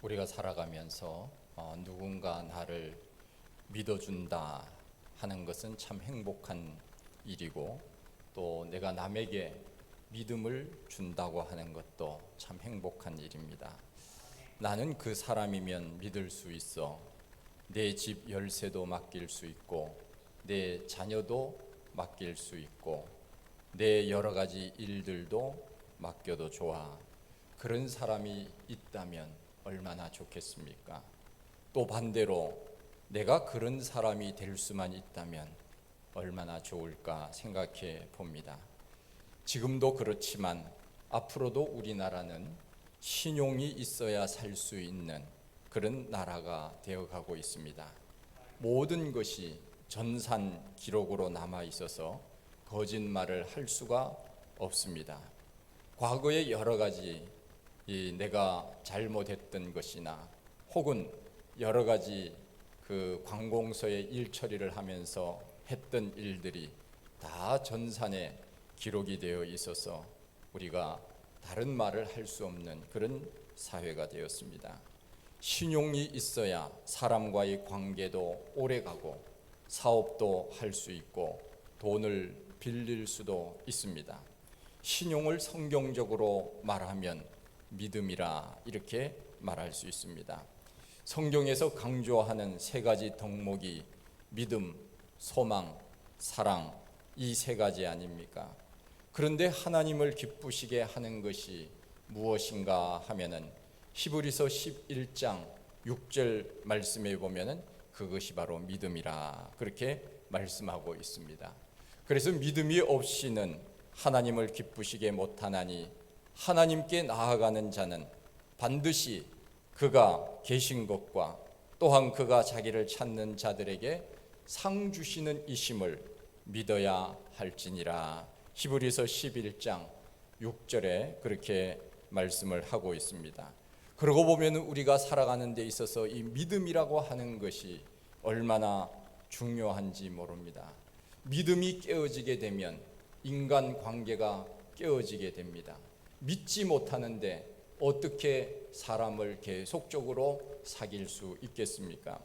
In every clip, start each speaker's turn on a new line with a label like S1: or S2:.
S1: 우리가 살아가면서 누군가 나를 믿어준다 하는 것은 참 행복한 일이고, 또 내가 남에게 믿음을 준다고 하는 것도 참 행복한 일입니다. 나는 그 사람이면 믿을 수 있어. 내 집 열쇠도 맡길 수 있고, 내 자녀도 맡길 수 있고, 내 여러 가지 일들도 맡겨도 좋아. 그런 사람이 있다면 얼마나 좋겠습니까? 또 반대로 내가 그런 사람이 될 수만 있다면 얼마나 좋을까 생각해 봅니다. 지금도 그렇지만 앞으로도 우리나라는 신용이 있어야 살 수 있는 그런 나라가 되어가고 있습니다. 모든 것이 전산 기록으로 남아 있어서 거짓말을 할 수가 없습니다. 과거에 여러 가지 내가 잘못했던 것이나 혹은 여러 가지 그 관공서에 일 처리를 하면서 했던 일들이 다 전산에 기록이 되어 있어서 우리가 다른 말을 할 수 없는 그런 사회가 되었습니다. 신용이 있어야 사람과의 관계도 오래가고 사업도 할 수 있고 돈을 빌릴 수도 있습니다. 신용을 성경적으로 말하면 믿음이라 이렇게 말할 수 있습니다. 성경에서 강조하는 세 가지 덕목이 믿음, 소망, 사랑, 이 세 가지 아닙니까? 그런데 하나님을 기쁘시게 하는 것이 무엇인가 하면은 히브리서 11장 6절 말씀에 보면은 그것이 바로 믿음이라 그렇게 말씀하고 있습니다. 그래서 믿음이 없이는 하나님을 기쁘시게 못하나니 하나님께 나아가는 자는 반드시 그가 계신 것과 또한 그가 자기를 찾는 자들에게 상 주시는 이심을 믿어야 할지니라. 히브리서 11장 6절에 그렇게 말씀을 하고 있습니다. 그러고 보면 우리가 살아가는 데 있어서 이 믿음이라고 하는 것이 얼마나 중요한지 모릅니다. 믿음이 깨어지게 되면 인간 관계가 깨어지게 됩니다. 믿지 못하는데 어떻게 사람을 계속적으로 사귈 수 있겠습니까?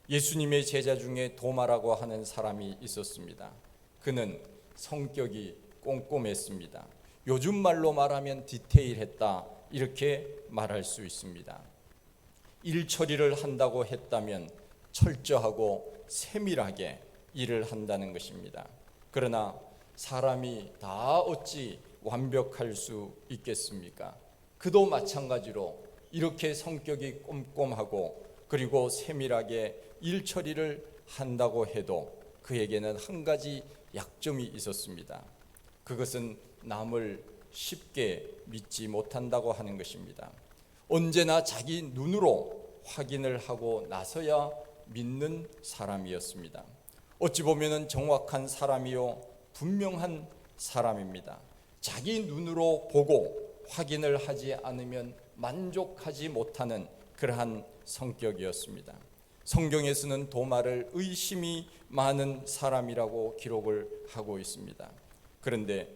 S1: 예수님의 제자 중에 도마라고 하는 사람이 있었습니다. 그는 성격이 꼼꼼했습니다. 요즘 말로 말하면 디테일했다 이렇게 말할 수 있습니다. 일 처리를 한다고 했다면 철저하고 세밀하게 일을 한다는 것입니다. 그러나 사람이 다 어찌 완벽할 수 있겠습니까? 그도 마찬가지로 이렇게 성격이 꼼꼼하고 그리고 세밀하게 일 처리를 한다고 해도 그에게는 한 가지 약점이 있었습니다. 그것은 남을 쉽게 믿지 못한다고 하는 것입니다. 언제나 자기 눈으로 확인을 하고 나서야 믿는 사람이었습니다. 어찌 보면 정확한 사람이요 분명한 사람입니다. 자기 눈으로 보고 확인을 하지 않으면 만족하지 못하는 그러한 성격이었습니다. 성경에서는 도마를 의심이 많은 사람이라고 기록을 하고 있습니다. 그런데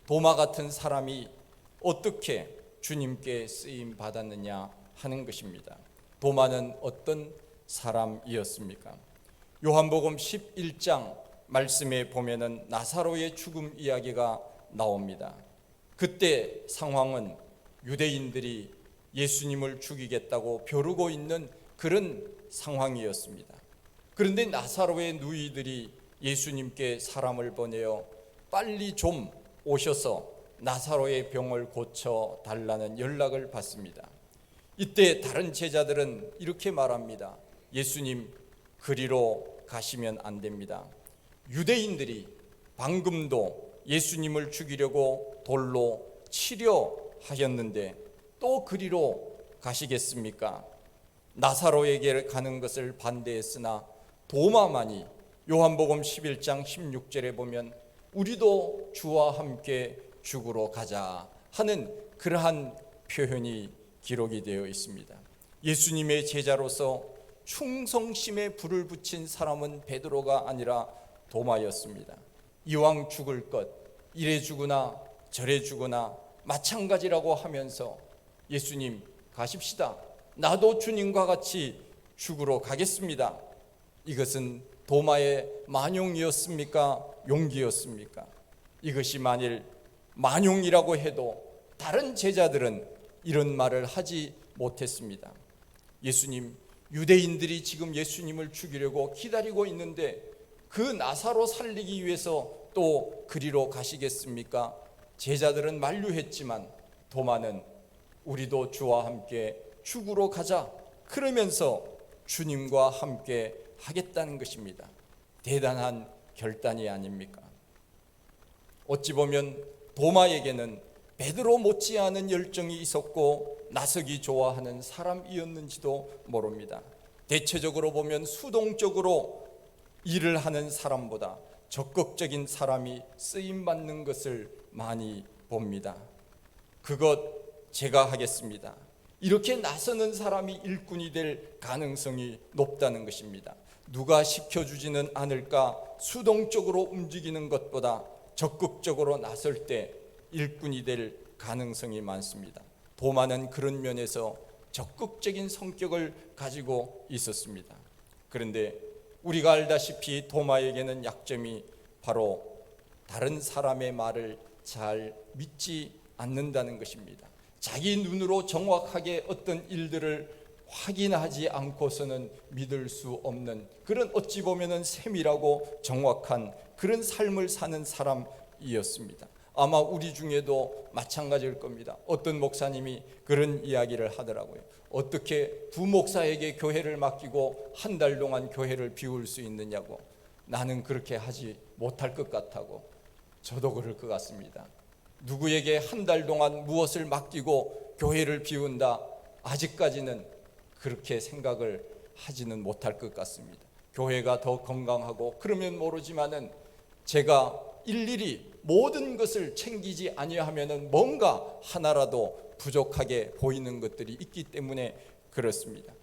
S1: 도마 같은 사람이 어떻게 주님께 쓰임 받았느냐 하는 것입니다. 도마는 어떤 사람이었습니까? 요한복음 11장 말씀에 보면은 나사로의 죽음 이야기가 나옵니다. 그때 상황은 유대인들이 예수님을 죽이겠다고 벼르고 있는 그런 상황이었습니다. 그런데 나사로의 누이들이 예수님께 사람을 보내어 빨리 좀 오셔서 나사로의 병을 고쳐 달라는 연락을 받습니다. 이때 다른 제자들은 이렇게 말합니다. 예수님, 그리로 가시면 안 됩니다. 유대인들이 방금도 예수님을 죽이려고 돌로 치려 하였는데 또 그리로 가시겠습니까? 나사로에게 가는 것을 반대했으나 도마만이 요한복음 11장 16절에 보면 우리도 주와 함께 죽으러 가자 하는 그러한 표현이 기록이 되어 있습니다. 예수님의 제자로서 충성심에 불을 붙인 사람은 베드로가 아니라 도마였습니다. 이왕 죽을 것 이래 죽으나 저래 죽으나 마찬가지라고 하면서 예수님 가십시다. 나도 주님과 같이 죽으러 가겠습니다. 이것은 도마의 만용이었습니까? 용기였습니까? 이것이 만일 만용이라고 해도 다른 제자들은 이런 말을 하지 못했습니다. 예수님, 유대인들이 지금 예수님을 죽이려고 기다리고 있는데 그 나사로 살리기 위해서 또 그리로 가시겠습니까? 제자들은 만류했지만 도마는 우리도 주와 함께 죽으러 가자, 그러면서 주님과 함께 하겠다는 것입니다. 대단한 결단이 아닙니까? 어찌 보면 도마에게는 베드로 못지않은 열정이 있었고 나서기 좋아하는 사람이었는지도 모릅니다. 대체적으로 보면 수동적으로 일을 하는 사람보다 적극적인 사람이 쓰임받는 것을 많이 봅니다. 그것 제가 하겠습니다. 이렇게 나서는 사람이 일꾼이 될 가능성이 높다는 것입니다. 누가 시켜주지는 않을까 수동적으로 움직이는 것보다 적극적으로 나설 때 일꾼이 될 가능성이 많습니다. 도마는 그런 면에서 적극적인 성격을 가지고 있었습니다. 그런데 우리가 알다시피 도마에게는 약점이 바로 다른 사람의 말을 잘 믿지 않는다는 것입니다. 자기 눈으로 정확하게 어떤 일들을 확인하지 않고서는 믿을 수 없는 그런 어찌 보면은 세밀하고 정확한 그런 삶을 사는 사람이었습니다. 아마 우리 중에도 마찬가지일 겁니다. 어떤 목사님이 그런 이야기를 하더라고요. 어떻게 부목사에게 교회를 맡기고 한 달 동안 교회를 비울 수 있느냐고. 나는 그렇게 하지 못할 것 같다고. 저도 그럴 것 같습니다. 누구에게 한 달 동안 무엇을 맡기고 교회를 비운다, 아직까지는 그렇게 생각을 하지는 못할 것 같습니다. 교회가 더 건강하고 그러면 모르지만은 제가 일일이 모든 것을 챙기지 아니하면은 뭔가 하나라도 부족하게 보이는 것들이 있기 때문에 그렇습니다.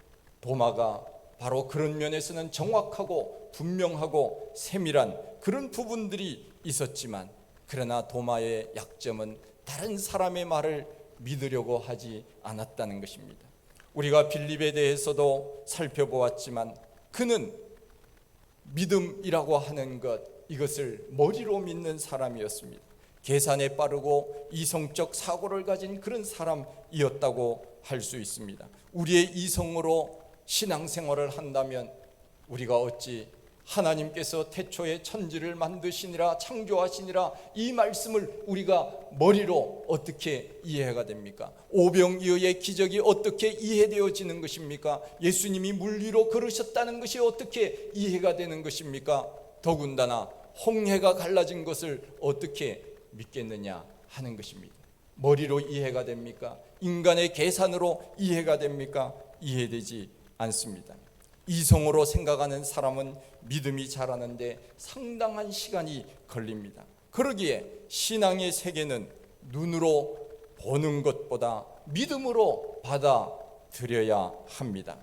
S1: 도마가 바로 그런 면에서는 정확하고 분명하고 세밀한 그런 부분들이 있었지만, 그러나 도마의 약점은 다른 사람의 말을 믿으려고 하지 않았다는 것입니다. 우리가 빌립에 대해서도 살펴보았지만 그는 믿음이라고 하는 것, 이것을 머리로 믿는 사람이었습니다. 계산에 빠르고 이성적 사고를 가진 그런 사람이었다고 할 수 있습니다. 우리의 이성으로 신앙생활을 한다면 우리가 어찌 하나님께서 태초에 천지를 만드시니라 창조하시니라 이 말씀을 우리가 머리로 어떻게 이해가 됩니까? 오병이어의 기적이 어떻게 이해되어지는 것입니까? 예수님이 물 위로 걸으셨다는 것이 어떻게 이해가 되는 것입니까? 더군다나 홍해가 갈라진 것을 어떻게 믿겠느냐 하는 것입니다. 머리로 이해가 됩니까? 인간의 계산으로 이해가 됩니까? 이해되지 않습니다. 이성으로 생각하는 사람은 믿음이 자라는데 상당한 시간이 걸립니다. 그러기에 신앙의 세계는 눈으로 보는 것보다 믿음으로 받아들여야 합니다.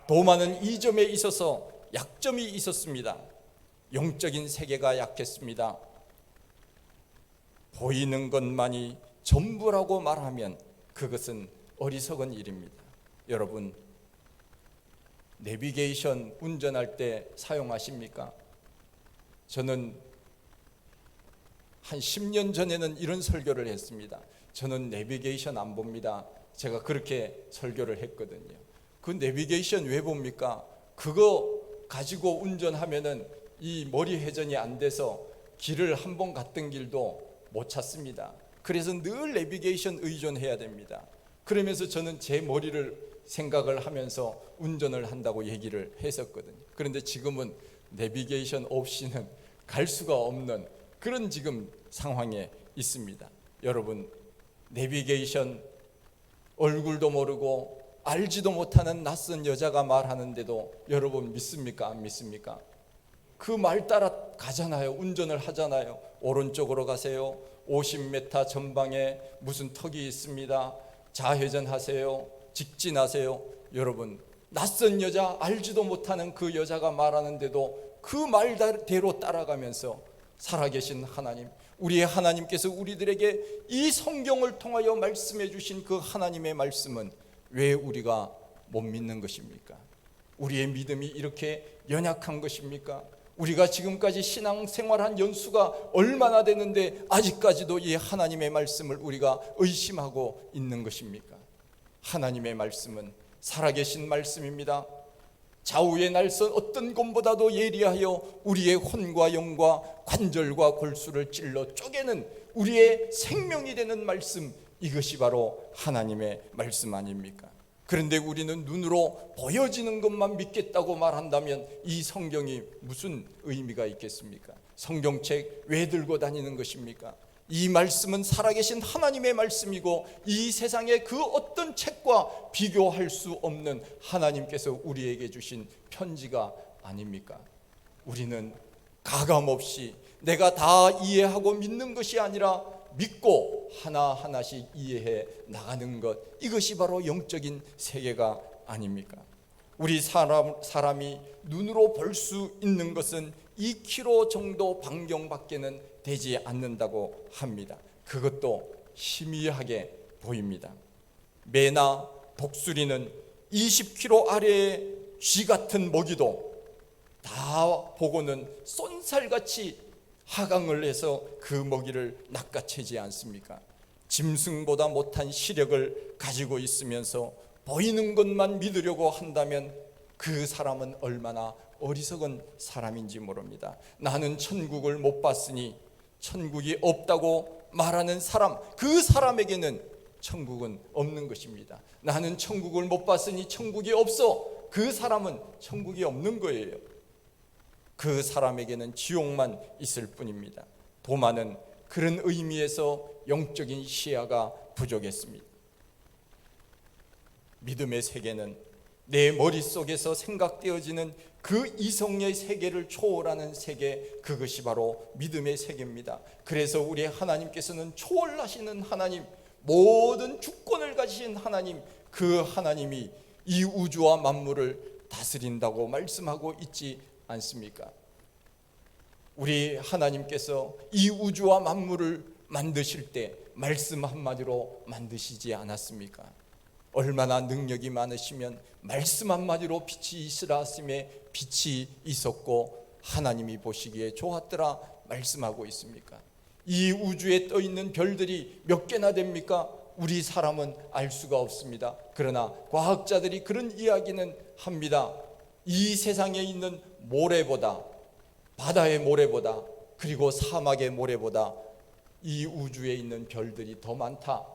S1: 도마는 이 점에 있어서 약점이 있었습니다. 영적인 세계가 약했습니다. 보이는 것만이 전부라고 말하면 그것은 어리석은 일입니다. 여러분, 내비게이션 운전할 때 사용하십니까? 저는 한 10년 전에는 이런 설교를 했습니다. 저는 내비게이션 안 봅니다. 제가 그렇게 설교를 했거든요. 그 내비게이션 왜 봅니까? 그거 가지고 운전하면은 이 머리 회전이 안 돼서 길을 한 번 갔던 길도 못 찾습니다. 그래서 늘 내비게이션 의존해야 됩니다. 그러면서 저는 제 머리를 생각을 하면서 운전을 한다고 얘기를 했었거든요. 그런데 지금은 내비게이션 없이는 갈 수가 없는 그런 지금 상황에 있습니다. 여러분, 내비게이션 얼굴도 모르고 알지도 못하는 낯선 여자가 말하는데도 여러분 믿습니까? 안 믿습니까? 그 말 따라 가잖아요. 운전을 하잖아요. 오른쪽으로 가세요. 50m 전방에 무슨 턱이 있습니다. 좌회전하세요. 직진하세요. 여러분, 낯선 여자, 알지도 못하는 그 여자가 말하는데도 그 말대로 따라가면서 살아계신 하나님, 우리의 하나님께서 우리들에게 이 성경을 통하여 말씀해 주신 그 하나님의 말씀은 왜 우리가 못 믿는 것입니까? 우리의 믿음이 이렇게 연약한 것입니까? 우리가 지금까지 신앙생활한 연수가 얼마나 되는데 아직까지도 이 하나님의 말씀을 우리가 의심하고 있는 것입니까? 하나님의 말씀은 살아계신 말씀입니다. 좌우의 날선 어떤 검보다도 예리하여 우리의 혼과 영과 관절과 골수를 찔러 쪼개는 우리의 생명이 되는 말씀, 이것이 바로 하나님의 말씀 아닙니까? 그런데 우리는 눈으로 보여지는 것만 믿겠다고 말한다면 이 성경이 무슨 의미가 있겠습니까? 성경책 왜 들고 다니는 것입니까? 이 말씀은 살아계신 하나님의 말씀이고 이 세상의 그 어떤 책과 비교할 수 없는 하나님께서 우리에게 주신 편지가 아닙니까? 우리는 가감없이 내가 다 이해하고 믿는 것이 아니라 믿고 하나하나씩 이해해 나가는 것, 이것이 바로 영적인 세계가 아닙니까? 우리 사람이 눈으로 볼 수 있는 것은 2km 정도 반경밖에는 되지 않는다고 합니다. 그것도 희미하게 보입니다. 매나 독수리는 20km 아래의 쥐 같은 먹이도 다 보고는 쏜살같이 하강을 해서 그 먹이를 낚아채지 않습니까? 짐승보다 못한 시력을 가지고 있으면서 보이는 것만 믿으려고 한다면 그 사람은 얼마나 어리석은 사람인지 모릅니다. 나는 천국을 못 봤으니 천국이 없다고 말하는 사람, 그 사람에게는 천국은 없는 것입니다. 나는 천국을 못 봤으니 천국이 없어, 그 사람은 천국이 없는 거예요. 그 사람에게는 지옥만 있을 뿐입니다. 도마는 그런 의미에서 영적인 시야가 부족했습니다. 믿음의 세계는 내 머릿속에서 생각되어지는 그 이성의 세계를 초월하는 세계, 그것이 바로 믿음의 세계입니다. 그래서 우리 하나님께서는 초월하시는 하나님, 모든 주권을 가지신 하나님, 그 하나님이 이 우주와 만물을 다스린다고 말씀하고 있지 않습니까? 우리 하나님께서 이 우주와 만물을 만드실 때 말씀 한마디로 만드시지 않았습니까? 얼마나 능력이 많으시면 말씀 한마디로 빛이 있으라 하심에 빛이 있었고 하나님이 보시기에 좋았더라 말씀하고 있습니까? 이 우주에 떠 있는 별들이 몇 개나 됩니까? 우리 사람은 알 수가 없습니다. 그러나 과학자들이 그런 이야기는 합니다. 이 세상에 있는 모래보다, 바다의 모래보다, 그리고 사막의 모래보다 이 우주에 있는 별들이 더 많다.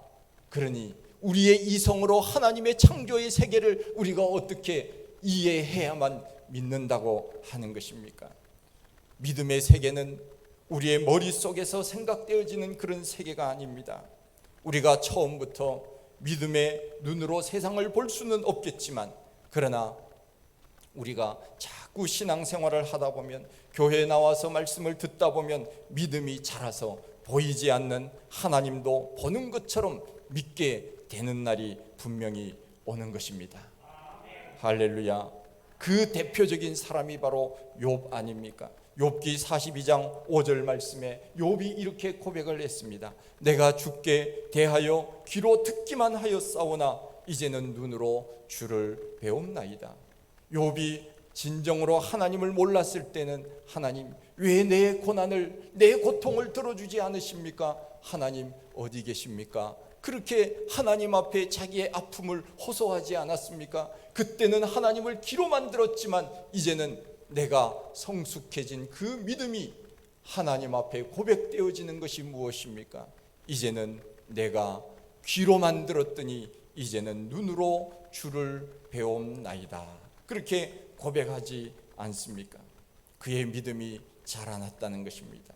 S1: 그러니 우리의 이성으로 하나님의 창조의 세계를 우리가 어떻게 이해해야만 믿는다고 하는 것입니까? 믿음의 세계는 우리의 머릿속에서 생각되어지는 그런 세계가 아닙니다. 우리가 처음부터 믿음의 눈으로 세상을 볼 수는 없겠지만, 그러나 우리가 자꾸 신앙생활을 하다 보면, 교회에 나와서 말씀을 듣다 보면 믿음이 자라서 보이지 않는 하나님도 보는 것처럼 믿게 되는 날이 분명히 오는 것입니다. 할렐루야. 그 대표적인 사람이 바로 욥 아닙니까? 욥기 42장 5절 말씀에 욥이 이렇게 고백을 했습니다. 내가 주께 대하여 귀로 듣기만 하였사오나 이제는 눈으로 주를 배움나이다. 욥이 진정으로 하나님을 몰랐을 때는 하나님 왜 내 고난을, 내 고통을 들어주지 않으십니까? 하나님 어디 계십니까? 그렇게 하나님 앞에 자기의 아픔을 호소하지 않았습니까? 그때는 하나님을 귀로만 들었지만 이제는 내가 성숙해진 그 믿음이 하나님 앞에 고백되어지는 것이 무엇입니까? 이제는 내가 귀로만 들었더니 이제는 눈으로 주를 배움나이다. 그렇게 고백하지 않습니까? 그의 믿음이 자라났다는 것입니다.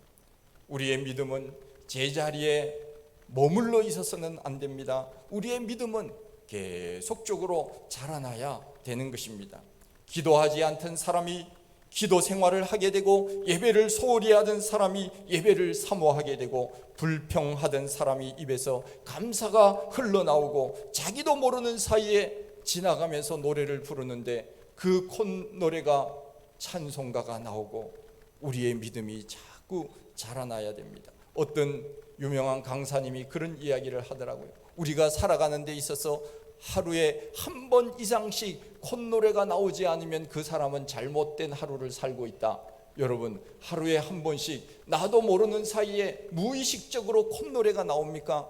S1: 우리의 믿음은 제자리에 머물러 있어서는 안 됩니다. 우리의 믿음은 계속적으로 자라나야 되는 것입니다. 기도하지 않던 사람이 기도 생활을 하게 되고, 예배를 소홀히 하던 사람이 예배를 사모하게 되고, 불평하던 사람이 입에서 감사가 흘러나오고, 자기도 모르는 사이에 지나가면서 노래를 부르는데 그 콧노래가 찬송가가 나오고, 우리의 믿음이 자꾸 자라나야 됩니다. 어떤 유명한 강사님이 그런 이야기를 하더라고요. 우리가 살아가는 데 있어서 하루에 한 번 이상씩 콧노래가 나오지 않으면 그 사람은 잘못된 하루를 살고 있다. 여러분, 하루에 한 번씩 나도 모르는 사이에 무의식적으로 콧노래가 나옵니까?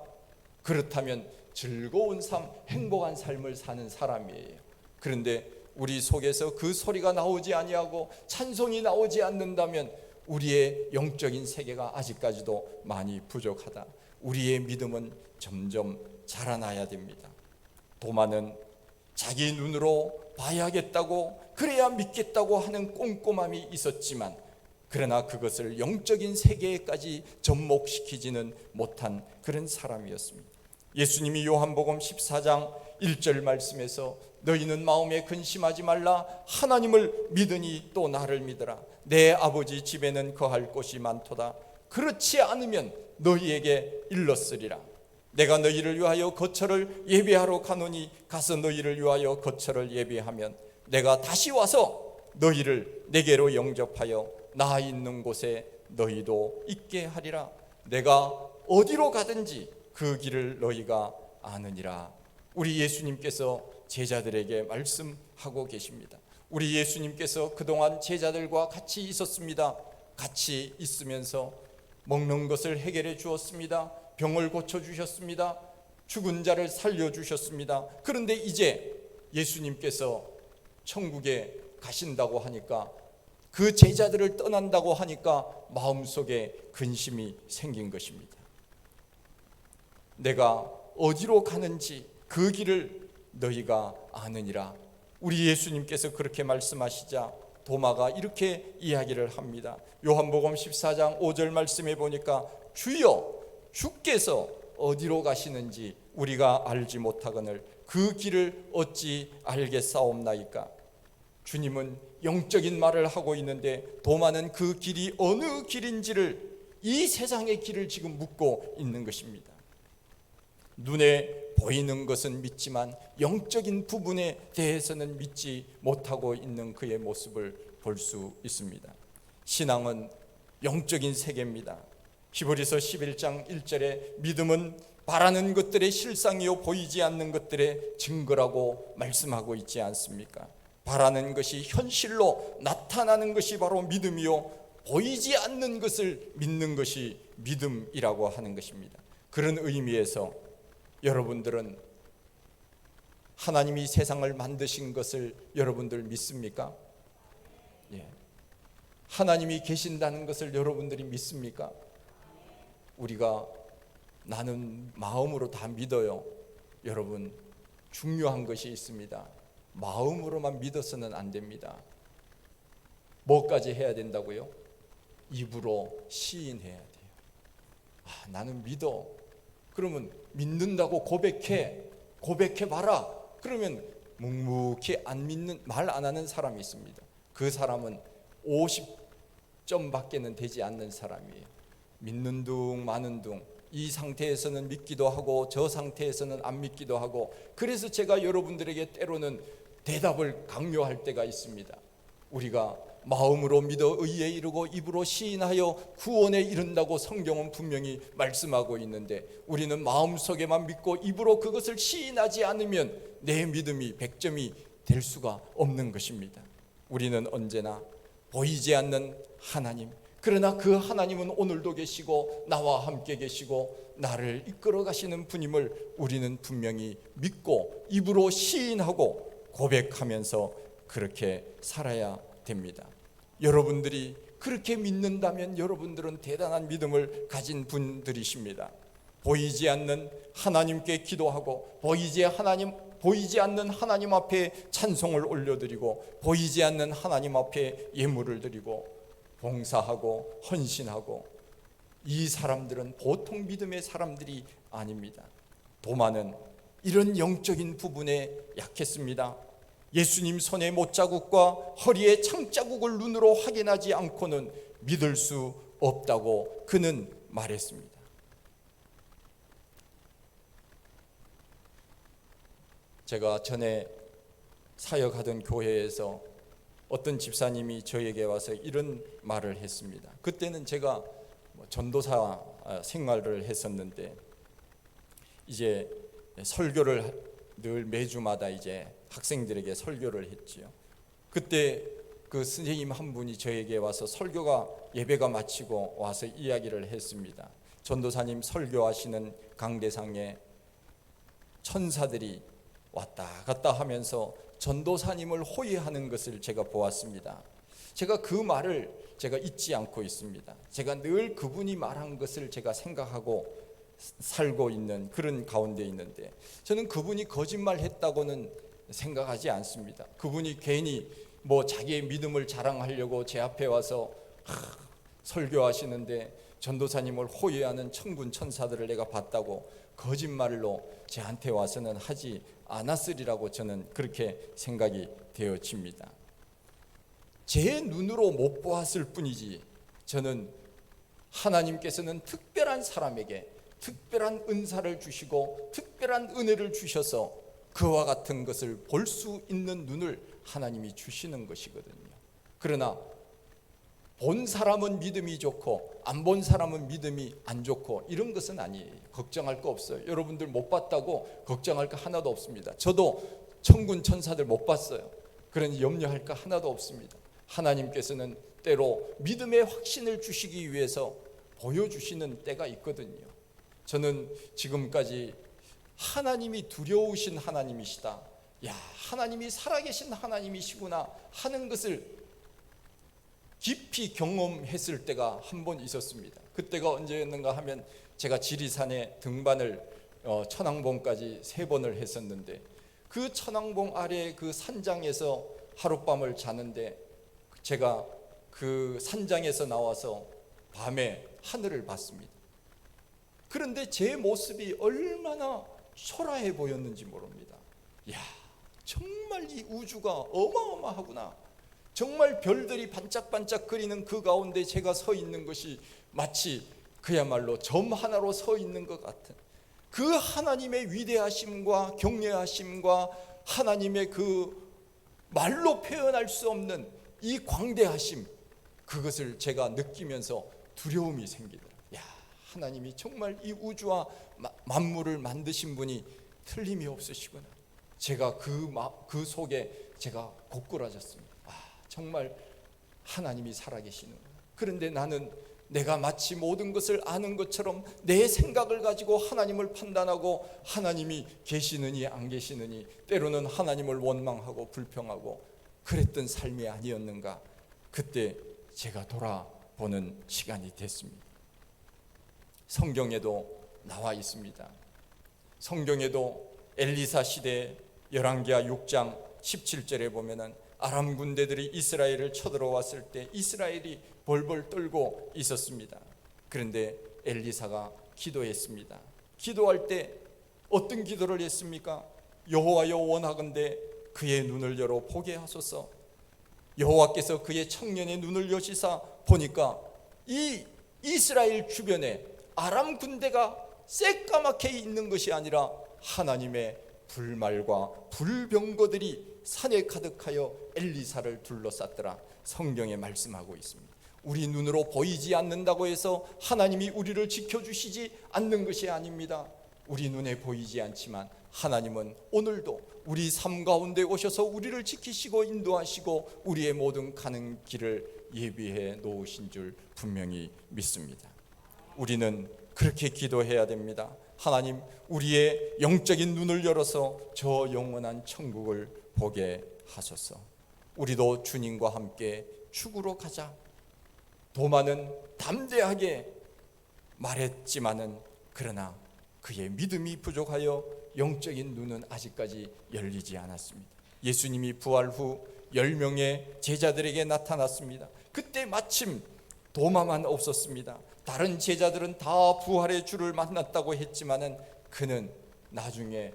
S1: 그렇다면 즐거운 삶, 행복한 삶을 사는 사람이에요. 그런데 우리 속에서 그 소리가 나오지 아니하고 찬송이 나오지 않는다면 우리의 영적인 세계가 아직까지도 많이 부족하다. 우리의 믿음은 점점 자라나야 됩니다. 도마는 자기 눈으로 봐야겠다고, 그래야 믿겠다고 하는 꼼꼼함이 있었지만, 그러나 그것을 영적인 세계에까지 접목시키지는 못한 그런 사람이었습니다. 예수님이 요한복음 14장 1절 말씀에서 너희는 마음에 근심하지 말라, 하나님을 믿으니 또 나를 믿으라. 내 아버지 집에는 거할 곳이 많도다. 그렇지 않으면 너희에게 일렀으리라. 내가 너희를 위하여 거처를 예비하러 가노니 가서 너희를 위하여 거처를 예비하면 내가 다시 와서 너희를 내게로 영접하여 나 있는 곳에 너희도 있게 하리라. 내가 어디로 가든지 그 길을 너희가 아느니라. 우리 예수님께서 제자들에게 말씀하고 계십니다. 우리 예수님께서 그동안 제자들과 같이 있었습니다. 같이 있으면서 먹는 것을 해결해 주었습니다. 병을 고쳐주셨습니다. 죽은 자를 살려주셨습니다. 그런데 이제 예수님께서 천국에 가신다고 하니까, 그 제자들을 떠난다고 하니까 마음속에 근심이 생긴 것입니다. 내가 어디로 가는지 그 길을 너희가 아느니라. 우리 예수님께서 그렇게 말씀하시자 도마가 이렇게 이야기를 합니다. 요한복음 14장 5절 말씀에 보니까 주여, 주께서 어디로 가시는지 우리가 알지 못하거늘 그 길을 어찌 알겠사옵나이까. 주님은 영적인 말을 하고 있는데 도마는 그 길이 어느 길인지를, 이 세상의 길을 지금 묻고 있는 것입니다. 눈에 보이는 것은 믿지만 영적인 부분에 대해서는 믿지 못하고 있는 그의 모습을 볼 수 있습니다. 신앙은 영적인 세계입니다. 히브리서 11장 1절에 믿음은 바라는 것들의 실상이요 보이지 않는 것들의 증거라고 말씀하고 있지 않습니까? 바라는 것이 현실로 나타나는 것이 바로 믿음이요, 보이지 않는 것을 믿는 것이 믿음이라고 하는 것입니다. 그런 의미에서 여러분들은 하나님이 세상을 만드신 것을 여러분들 믿습니까? 예. 하나님이 계신다는 것을 여러분들이 믿습니까? 우리가 나는 마음으로 다 믿어요. 여러분, 중요한 것이 있습니다. 마음으로만 믿어서는 안 됩니다. 뭐까지 해야 된다고요? 입으로 시인해야 돼요. 나는 믿어. 그러면 믿는다고 고백해봐라. 그러면 묵묵히 안 믿는, 말 안 하는 사람이 있습니다. 그 사람은 50점밖에는 되지 않는 사람이에요. 믿는 둥 마는 둥, 이 상태에서는 믿기도 하고 저 상태에서는 안 믿기도 하고, 그래서 제가 여러분들에게 때로는 대답을 강요할 때가 있습니다. 우리가 마음으로 믿어 의에 이르고 입으로 시인하여 구원에 이른다고 성경은 분명히 말씀하고 있는데, 우리는 마음속에만 믿고 입으로 그것을 시인하지 않으면 내 믿음이 100점이 될 수가 없는 것입니다. 우리는 언제나 보이지 않는 하나님, 그러나 그 하나님은 오늘도 계시고 나와 함께 계시고 나를 이끌어 가시는 분임을 우리는 분명히 믿고 입으로 시인하고 고백하면서 그렇게 살아야 됩니다. 여러분들이 그렇게 믿는다면 여러분들은 대단한 믿음을 가진 분들이십니다. 보이지 않는 하나님께 기도하고 보이지 않는 하나님 앞에 찬송을 올려드리고 보이지 않는 하나님 앞에 예물을 드리고 봉사하고 헌신하고, 이 사람들은 보통 믿음의 사람들이 아닙니다. 도마는 이런 영적인 부분에 약했습니다. 예수님 손의 못자국과 허리의 창자국을 눈으로 확인하지 않고는 믿을 수 없다고 그는 말했습니다. 제가 전에 사역하던 교회에서 어떤 집사님이 저에게 와서 이런 말을 했습니다. 그때는 제가 전도사 생활을 했었는데 이제 설교를 늘 매주마다 이제 학생들에게 설교를 했지요. 그때 그 선생님 한 분이 저에게 와서 설교가 예배가 마치고 와서 이야기를 했습니다. 전도사님 설교하시는 강대상에 천사들이 왔다 갔다 하면서 전도사님을 호위하는 것을 제가 보았습니다. 제가 그 말을 제가 잊지 않고 있습니다. 제가 늘 그분이 말한 것을 제가 생각하고 살고 있는 그런 가운데 있는데, 저는 그분이 거짓말했다고는 생각하지 않습니다. 그분이 괜히 뭐 자기의 믿음을 자랑하려고 제 앞에 와서 설교하시는데 전도사님을 호위하는 천군 천사들을 내가 봤다고 거짓말로 제한테 와서는 하지 않았으리라고 저는 그렇게 생각이 되어집니다. 제 눈으로 못 보았을 뿐이지, 저는 하나님께서는 특별한 사람에게 특별한 은사를 주시고 특별한 은혜를 주셔서 그와 같은 것을 볼 수 있는 눈을 하나님이 주시는 것이거든요. 그러나 본 사람은 믿음이 좋고 안 본 사람은 믿음이 안 좋고 이런 것은 아니에요. 걱정할 거 없어요. 여러분들 못 봤다고 걱정할 거 하나도 없습니다. 저도 천군 천사들 못 봤어요. 그러니 염려할 거 하나도 없습니다. 하나님께서는 때로 믿음의 확신을 주시기 위해서 보여주시는 때가 있거든요. 저는 지금까지 하나님이 두려우신 하나님이시다, 야, 하나님이 살아계신 하나님이시구나 하는 것을 깊이 경험했을 때가 한 번 있었습니다. 그때가 언제였는가 하면 제가 지리산에 등반을 천왕봉까지 3번을 했었는데, 그 천왕봉 아래 그 산장에서 하룻밤을 자는데 제가 그 산장에서 나와서 밤에 하늘을 봤습니다. 그런데 제 모습이 얼마나 초라해 보였는지 모릅니다. 야, 정말 이 우주가 어마어마하구나. 정말 별들이 반짝반짝거리는 그 가운데 제가 서 있는 것이 마치 그야말로 점 하나로 서 있는 것 같은 그 하나님의 위대하심과 경외하심과 하나님의 그 말로 표현할 수 없는 이 광대하심, 그것을 제가 느끼면서 두려움이 생기더라. 야, 하나님이 정말 이 우주와 만물을 만드신 분이 틀림이 없으시구나. 제가 그 속에 제가 고꾸라졌습니다. 정말 하나님이 살아계시는구나. 그런데 나는 내가 마치 모든 것을 아는 것처럼 내 생각을 가지고 하나님을 판단하고 하나님이 계시느니 안 계시느니, 때로는 하나님을 원망하고 불평하고 그랬던 삶이 아니었는가. 그때 제가 돌아보는 시간이 됐습니다. 성경에도 나와 있습니다. 성경에도 엘리사 시대 열왕기하 6장 17절에 보면은 아람 군대들이 이스라엘을 쳐들어왔을 때 이스라엘이 벌벌 떨고 있었습니다. 그런데 엘리사가 기도했습니다. 기도할 때 어떤 기도를 했습니까? 여호와여, 원하건대 그의 눈을 열어 보게 하소서. 여호와께서 그의 청년의 눈을 여시사 보니까 이 이스라엘 주변에 아람 군대가 새까맣게 있는 것이 아니라 하나님의 불말과 불병거들이 산에 가득하여 엘리사를 둘러쌌더라. 성경에 말씀하고 있습니다. 우리 눈으로 보이지 않는다고 해서 하나님이 우리를 지켜주시지 않는 것이 아닙니다. 우리 눈에 보이지 않지만 하나님은 오늘도 우리 삶 가운데 오셔서 우리를 지키시고 인도하시고 우리의 모든 가는 길을 예비해 놓으신 줄 분명히 믿습니다. 우리는 그렇게 기도해야 됩니다. 하나님, 우리의 영적인 눈을 열어서 저 영원한 천국을 보게 하소서. 우리도 주님과 함께 죽으러 가자. 도마는 담대하게 말했지만은 그러나 그의 믿음이 부족하여 영적인 눈은 아직까지 열리지 않았습니다. 예수님이 부활 후 10명의 제자들에게 나타났습니다. 그때 마침 도마만 없었습니다. 다른 제자들은 다 부활의 주를 만났다고 했지만은 그는 나중에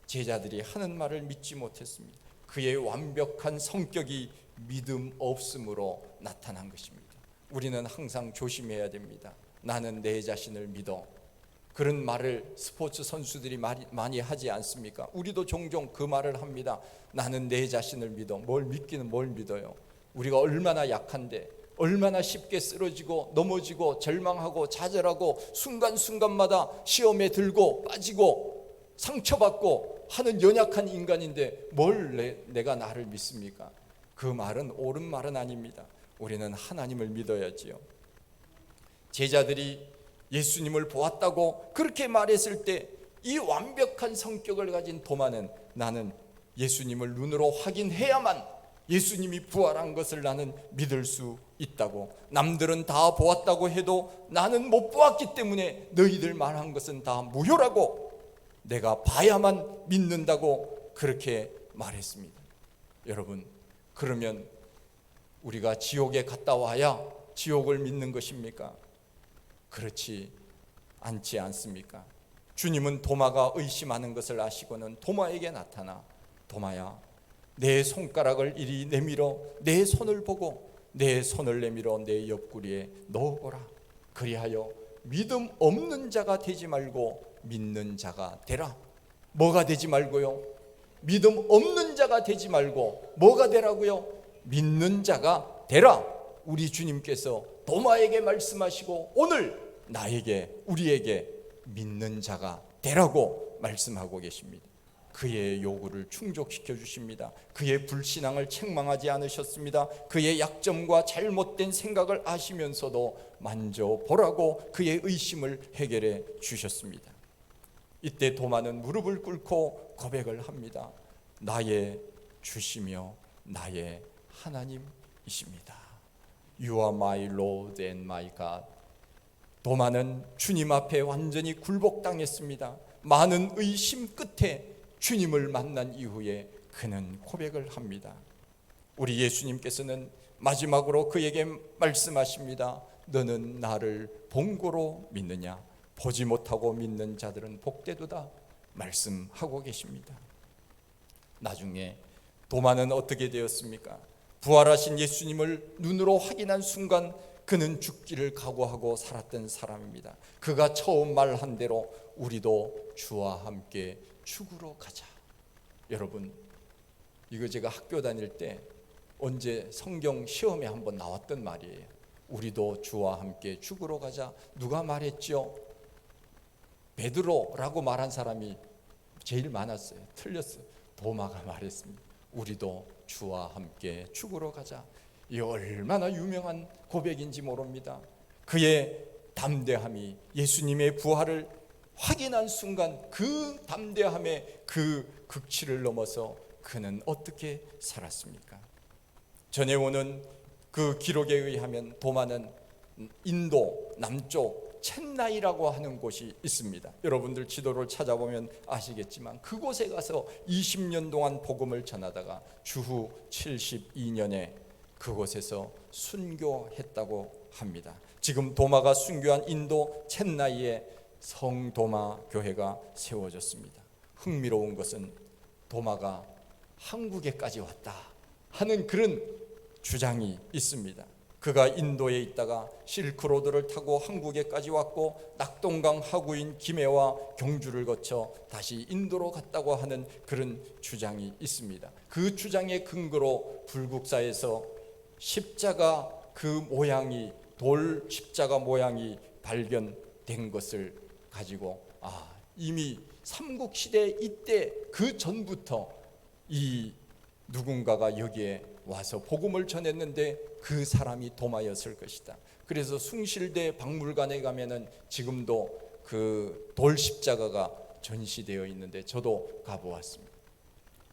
S1: 제자들이 하는 말을 믿지 못했습니다. 그의 완벽한 성격이 믿음 없음으로 나타난 것입니다. 우리는 항상 조심해야 됩니다. 나는 내 자신을 믿어. 그런 말을 스포츠 선수들이 많이 하지 않습니까? 우리도 종종 그 말을 합니다. 나는 내 자신을 믿어. 뭘 믿기는 뭘 믿어요? 우리가 얼마나 약한데, 얼마나 쉽게 쓰러지고 넘어지고 절망하고 좌절하고 순간순간마다 시험에 들고 빠지고 상처받고 하는 연약한 인간인데 뭘 내가 나를 믿습니까? 그 말은 옳은 말은 아닙니다. 우리는 하나님을 믿어야지요. 제자들이 예수님을 보았다고 그렇게 말했을 때 이 완벽한 성격을 가진 도마는 나는 예수님을 눈으로 확인해야만 예수님이 부활한 것을 나는 믿을 수 있다고, 남들은 다 보았다고 해도 나는 못 보았기 때문에 너희들 말한 것은 다 무효라고, 내가 봐야만 믿는다고 그렇게 말했습니다. 여러분, 그러면 우리가 지옥에 갔다 와야 지옥을 믿는 것입니까? 그렇지 않지 않습니까? 주님은 도마가 의심하는 것을 아시고는 도마에게 나타나, 도마야, 내 손가락을 이리 내밀어 내 손을 보고 내 손을 내밀어 내 옆구리에 넣어보라. 그리하여 믿음 없는 자가 되지 말고 믿는 자가 되라. 뭐가 되지 말고요? 믿음 없는 자가 되지 말고 뭐가 되라고요? 믿는 자가 되라. 우리 주님께서 도마에게 말씀하시고 오늘 나에게, 우리에게 믿는 자가 되라고 말씀하고 계십니다. 그의 요구를 충족시켜 주십니다. 그의 불신앙을 책망하지 않으셨습니다. 그의 약점과 잘못된 생각을 아시면서도 만져보라고 그의 의심을 해결해 주셨습니다. 이때 도마는 무릎을 꿇고 고백을 합니다. 나의 주시며 나의 하나님이십니다. You are my Lord and my God. 도마는 주님 앞에 완전히 굴복당했습니다. 많은 의심 끝에 주님을 만난 이후에 그는 고백을 합니다. 우리 예수님께서는 마지막으로 그에게 말씀하십니다. 너는 나를 본고로 믿느냐? 보지 못하고 믿는 자들은 복되도다 말씀하고 계십니다. 나중에 도마는 어떻게 되었습니까? 부활하신 예수님을 눈으로 확인한 순간 그는 죽기를 각오하고 살았던 사람입니다. 그가 처음 말한 대로 우리도 주와 함께 죽으러 가자. 여러분, 이거 제가 학교 다닐 때 언제 성경 시험에 한번 나왔던 말이에요. 우리도 주와 함께 죽으러 가자. 누가 말했죠? 베드로라고 말한 사람이 제일 많았어요. 틀렸어요. 도마가 말했습니다. 우리도 주와 함께 죽으러 가자. 이 얼마나 유명한 고백인지 모릅니다. 그의 담대함이 예수님의 부활을 확인한 순간 그 담대함의 그 극치를 넘어서 그는 어떻게 살았습니까? 전해 오는 그 기록에 의하면 도마는 인도 남쪽 첸나이라고 하는 곳이 있습니다. 여러분들 지도를 찾아보면 아시겠지만 그곳에 가서 20년 동안 복음을 전하다가 주후 72년에 그곳에서 순교했다고 합니다. 지금 도마가 순교한 인도 첸나이에 성도마 교회가 세워졌습니다. 흥미로운 것은 도마가 한국에까지 왔다 하는 그런 주장이 있습니다. 그가 인도에 있다가 실크로드를 타고 한국에까지 왔고 낙동강 하구인 김해와 경주를 거쳐 다시 인도로 갔다고 하는 그런 주장이 있습니다. 그 주장의 근거로 불국사에서 십자가 그 모양이, 돌 십자가 모양이 발견된 것을 가지고 이미 삼국시대 이때 그 전부터 이 누군가가 여기에 와서 복음을 전했는데 그 사람이 도마였을 것이다. 그래서 숭실대 박물관에 가면은 지금도 그 돌 십자가가 전시되어 있는데 저도 가보았습니다.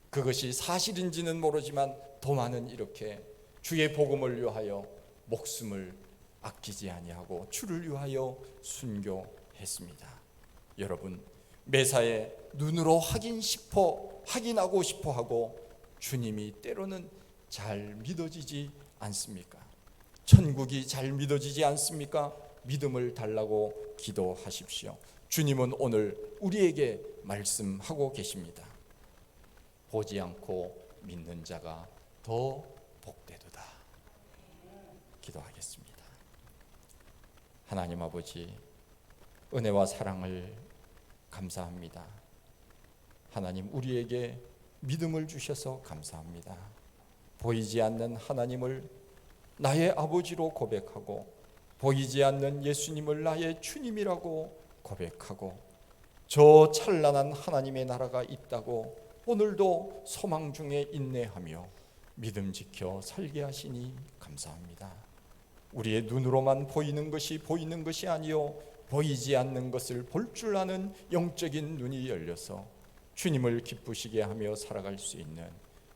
S1: 그것이 사실인지는 모르지만 도마는 이렇게 주의 복음을 위하여 목숨을 아끼지 아니하고 주를 위하여 순교했습니다. 여러분, 매사에 눈으로 확인하고 싶어 하고 주님이 때로는 잘 믿어지지 않습니까? 천국이 잘 믿어지지 않습니까? 믿음을 달라고 기도하십시오. 주님은 오늘 우리에게 말씀하고 계십니다. 보지 않고 믿는 자가 더 복되도다. 기도하겠습니다. 하나님 아버지, 은혜와 사랑을 감사합니다. 하나님, 우리에게 믿음을 주셔서 감사합니다. 보이지 않는 하나님을 나의 아버지로 고백하고 보이지 않는 예수님을 나의 주님이라고 고백하고 저 찬란한 하나님의 나라가 있다고 오늘도 소망 중에 인내하며 믿음 지켜 살게 하시니 감사합니다. 우리의 눈으로만 보이는 것이 아니요 보이지 않는 것을 볼 줄 아는 영적인 눈이 열려서 주님을 기쁘시게 하며 살아갈 수 있는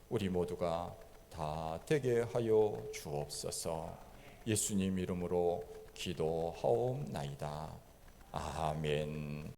S1: 우리 모두가 다 되게 하여 주옵소서. 예수님 이름으로 기도하옵나이다. 아멘.